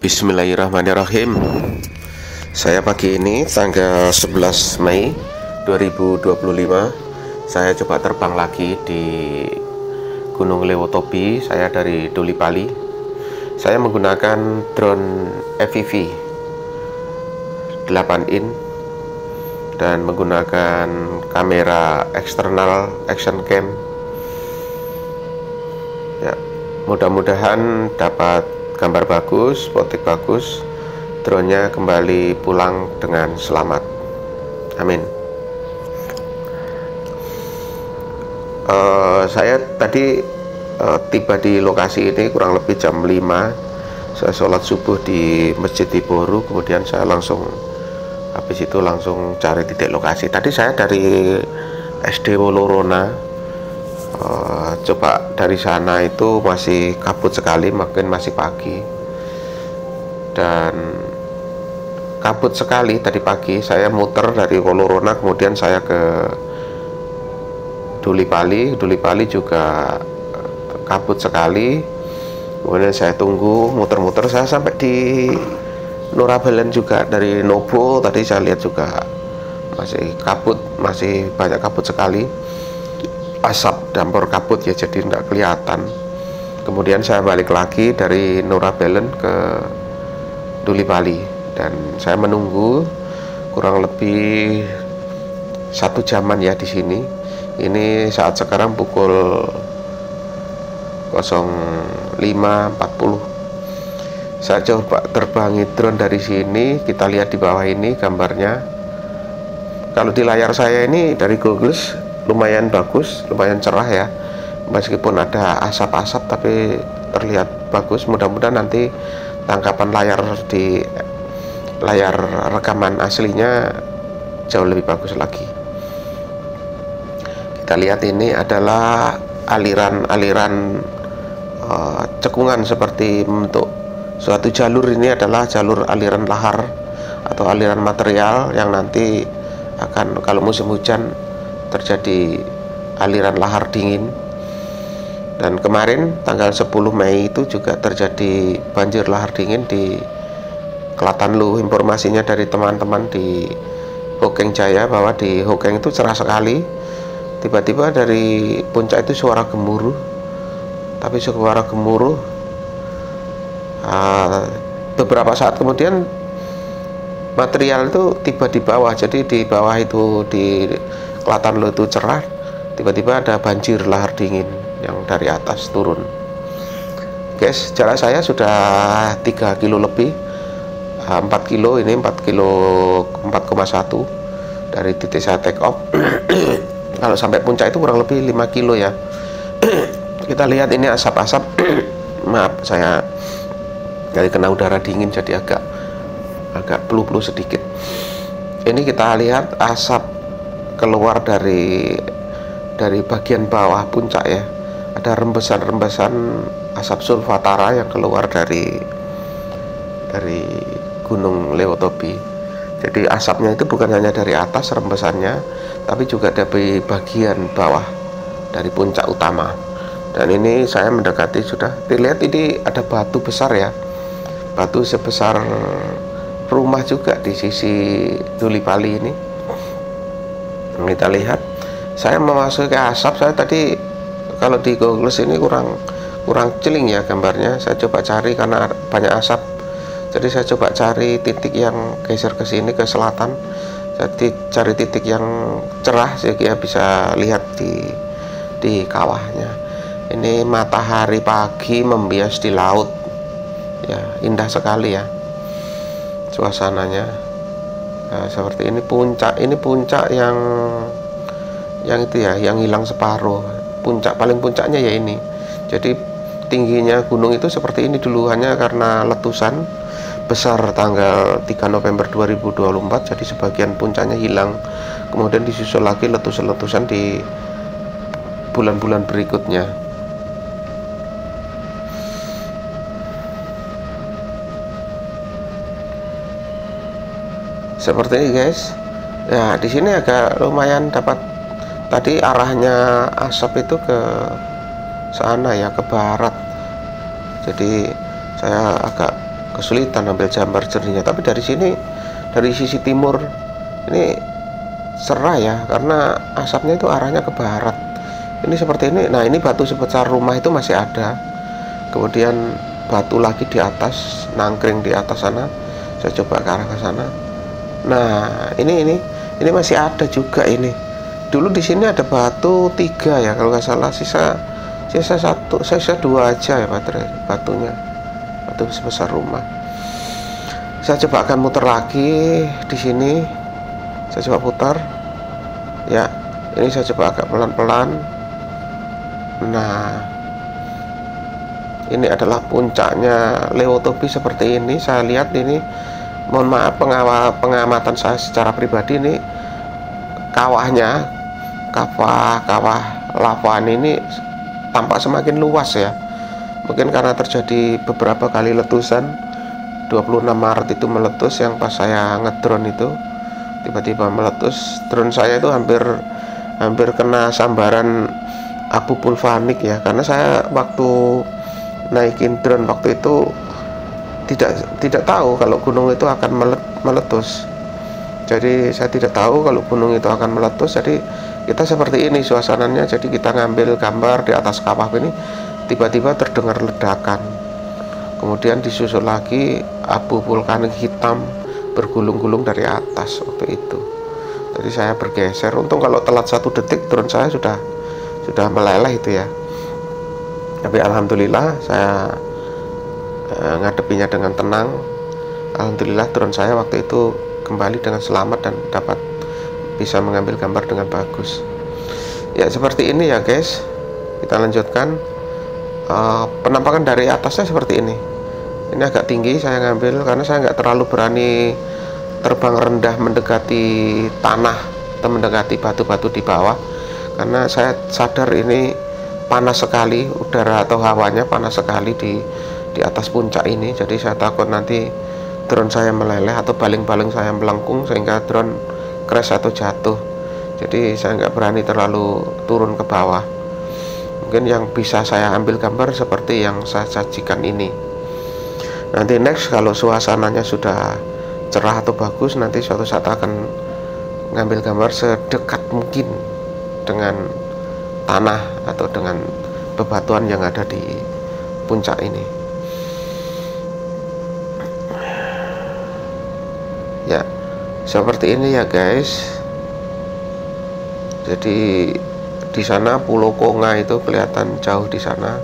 Bismillahirrahmanirrahim. Saya pagi ini tanggal 11 Mei 2025 saya coba terbang lagi di Gunung Lewotobi. Saya dari Doli Pali. Saya menggunakan drone FPV 8 in dan menggunakan kamera eksternal action cam. Ya, mudah-mudahan dapat gambar bagus, foto bagus, drone-nya kembali pulang dengan selamat. Amin. Saya tadi tiba di lokasi ini kurang lebih jam 5. Saya sholat subuh di Masjid Tiboru, kemudian saya habis itu langsung cari titik lokasi. Tadi saya dari SD Wolorona. Coba dari sana itu masih kabut sekali, mungkin masih pagi dan kabut sekali. Tadi pagi saya muter dari Wolorona, kemudian saya ke Doli Pali juga kabut sekali. Kemudian saya tunggu muter-muter, saya sampai di Nurabelen juga. Dari Nobo tadi saya lihat juga masih kabut, masih banyak kabut sekali, asap dampur kabut ya, jadi tidak kelihatan. Kemudian saya balik lagi dari Nurabelen ke Doli Pali dan saya menunggu kurang lebih 1 jaman ya di sini. Ini saat sekarang pukul 05.40. Saya coba terbangi drone dari sini. Kita lihat di bawah ini gambarnya. Kalau di layar saya ini dari Google lumayan bagus, lumayan cerah ya, meskipun ada asap-asap tapi terlihat bagus. Mudah-mudahan nanti tangkapan layar di layar rekaman aslinya jauh lebih bagus lagi. Kita lihat ini adalah aliran-aliran cekungan seperti bentuk suatu jalur. Ini adalah jalur aliran lahar atau aliran material yang nanti akan, kalau musim hujan, terjadi aliran lahar dingin. Dan kemarin tanggal 10 Mei itu juga terjadi banjir lahar dingin di Klatanlu. Informasinya dari teman-teman di Hokeng Jaya bahwa di Hokeng itu cerah sekali. Tiba-tiba dari puncak itu suara gemuruh. Tapi suara gemuruh beberapa saat kemudian material itu tiba di bawah. Jadi di bawah itu di Klatanlu itu cerah, tiba-tiba ada banjir lahar dingin yang dari atas turun. Guys, jarak saya sudah 3 kilo lebih, 4 kilo ini, 4 kilo 4,1 dari titik saya take off. Kalau sampai puncak itu kurang lebih 5 kilo ya. Kita lihat ini asap-asap. Maaf, saya dari kena udara dingin jadi agak flu-flu sedikit. Ini kita lihat asap keluar dari bagian bawah puncak ya. Ada rembesan-rembesan asap sulfatara yang keluar dari Gunung Lewotobi. Jadi asapnya itu bukan hanya dari atas rembesannya, tapi juga dari bagian bawah dari puncak utama. Dan ini saya mendekati, sudah dilihat ini ada batu besar ya, batu sebesar rumah juga di sisi Doli Pali ini. Kita lihat, saya memasuki asap. Saya tadi kalau di Google ini kurang celing ya gambarnya. Saya coba cari karena banyak asap. Jadi saya coba cari titik yang geser ke sini ke selatan. Jadi cari titik yang cerah sehingga bisa lihat di kawahnya. Ini matahari pagi membias di laut. Ya, indah sekali ya suasananya. Nah, seperti ini puncak yang itu ya, yang hilang separuh. Paling puncaknya ya ini. Jadi tingginya gunung itu seperti ini dulu, hanya karena letusan besar tanggal 3 November 2024 jadi sebagian puncaknya hilang. Kemudian disusul lagi letusan-letusan di bulan-bulan berikutnya. Seperti ini guys. Ya, di sini agak lumayan dapat. Tadi arahnya asap itu ke sana ya, ke barat. Jadi saya agak kesulitan ambil gambar jernihnya. Tapi dari sini, dari sisi timur ini cerah ya, karena asapnya itu arahnya ke barat. Ini seperti ini. Nah, ini batu sebesar rumah itu masih ada, kemudian batu lagi di atas, nangkring di atas sana. Saya coba ke arah ke sana. Nah, ini masih ada juga ini. Dulu di sini ada batu 3 ya kalau nggak salah, sisa 2 aja ya batunya, batu sebesar rumah. Saya coba akan muter lagi di sini. Saya coba putar. Ya, ini saya coba agak pelan-pelan. Nah, ini adalah puncaknya Lewotobi seperti ini. Saya lihat ini, mohon maaf pengamatan saya secara pribadi, ini kawahnya, kawah lavaan ini tampak semakin luas ya. Mungkin karena terjadi beberapa kali letusan. 26 Maret itu meletus, yang pas saya ngedrone itu tiba-tiba meletus. Drone saya itu hampir kena sambaran abu vulkanik ya, karena saya waktu naikin drone waktu itu tidak tahu kalau gunung itu akan meletus. Jadi saya tidak tahu kalau gunung itu akan meletus. Jadi kita seperti ini suasananya. Jadi kita ngambil gambar di atas kawah ini, tiba-tiba terdengar ledakan, kemudian disusul lagi abu vulkanik hitam bergulung-gulung dari atas waktu itu. Jadi saya bergeser. Untung kalau telat 1 detik drone saya sudah meleleh itu ya. Tapi alhamdulillah saya ngadepinya dengan tenang. Alhamdulillah drone saya waktu itu kembali dengan selamat dan dapat bisa mengambil gambar dengan bagus. Ya seperti ini ya guys. Kita lanjutkan. Penampakan dari atasnya seperti ini. Ini agak tinggi saya ngambil karena saya nggak terlalu berani terbang rendah mendekati tanah atau mendekati batu-batu di bawah, karena saya sadar ini panas sekali, udara atau hawanya panas sekali di atas puncak ini. Jadi saya takut nanti drone saya meleleh atau baling-baling saya melengkung sehingga drone crash atau jatuh. Jadi saya nggak berani terlalu turun ke bawah. Mungkin yang bisa saya ambil gambar seperti yang saya sajikan ini. Nanti next kalau suasananya sudah cerah atau bagus, nanti suatu saat akan ngambil gambar sedekat mungkin dengan tanah atau dengan bebatuan yang ada di puncak ini. Ya seperti ini ya guys. Jadi di sana Pulau Konga itu kelihatan jauh di sana,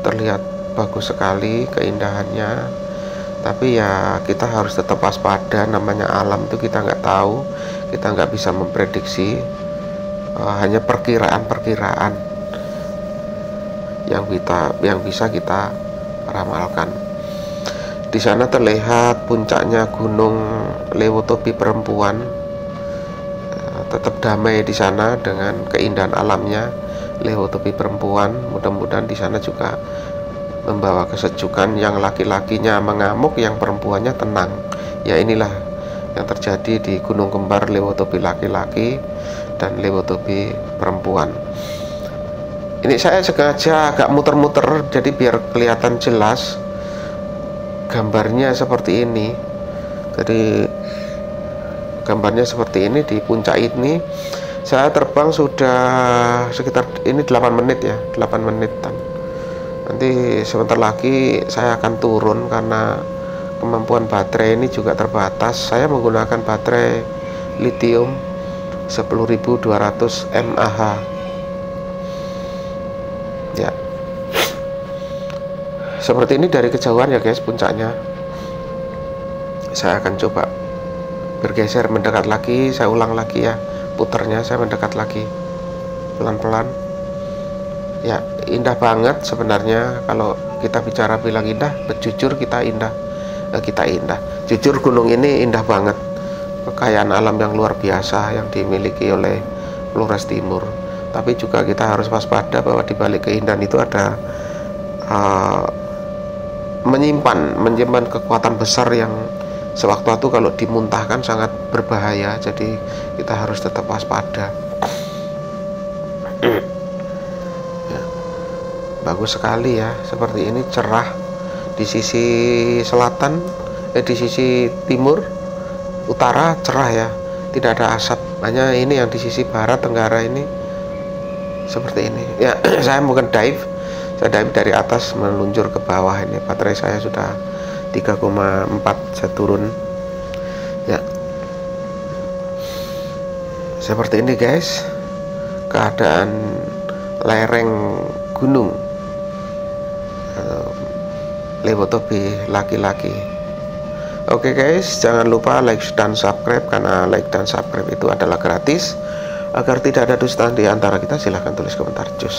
terlihat bagus sekali keindahannya. Tapi ya kita harus tetap waspada, namanya alam itu kita nggak tahu, kita nggak bisa memprediksi, hanya perkiraan-perkiraan yang bisa kita ramalkan. Di sana terlihat puncaknya Gunung Lewotobi Perempuan, tetap damai di sana dengan keindahan alamnya Lewotobi Perempuan. Mudah-mudahan di sana juga membawa kesejukan, yang laki-lakinya mengamuk, yang perempuannya tenang. Ya inilah yang terjadi di Gunung Kembar Lewotobi laki-laki dan Lewotobi perempuan. Ini saya sengaja agak muter-muter jadi biar kelihatan jelas gambarnya seperti ini. Jadi gambarnya seperti ini di puncak ini. Saya terbang sudah sekitar ini 8 menit ya, 8 menitan. Nanti sebentar lagi saya akan turun karena kemampuan baterai ini juga terbatas. Saya menggunakan baterai lithium 10.200 mAh ya. Seperti ini dari kejauhan ya guys puncaknya. Saya akan coba bergeser mendekat lagi. Saya ulang lagi ya putarnya, saya mendekat lagi pelan-pelan. Ya indah banget sebenarnya. Kalau kita bicara bilang indah, jujur kita indah. Jujur gunung ini indah banget. Kekayaan alam yang luar biasa yang dimiliki oleh Flores Timur. Tapi juga kita harus waspada bahwa di balik keindahan itu ada menyimpan kekuatan besar yang sewaktu-waktu kalau dimuntahkan sangat berbahaya. Jadi kita harus tetap waspada. Ya, bagus sekali ya, seperti ini cerah Di sisi selatan, di sisi timur, utara cerah ya, tidak ada asap. Hanya ini yang di sisi barat tenggara ini seperti ini ya. Saya bukan dive, saya dive dari atas meluncur ke bawah. Ini baterai saya sudah 3,4, saya turun ya. Seperti ini guys keadaan lereng gunung Lewo Tobi laki-laki. Oke guys, jangan lupa like dan subscribe, karena like dan subscribe itu adalah gratis. Agar tidak ada dusta di antara kita, silahkan tulis komentar. Cus.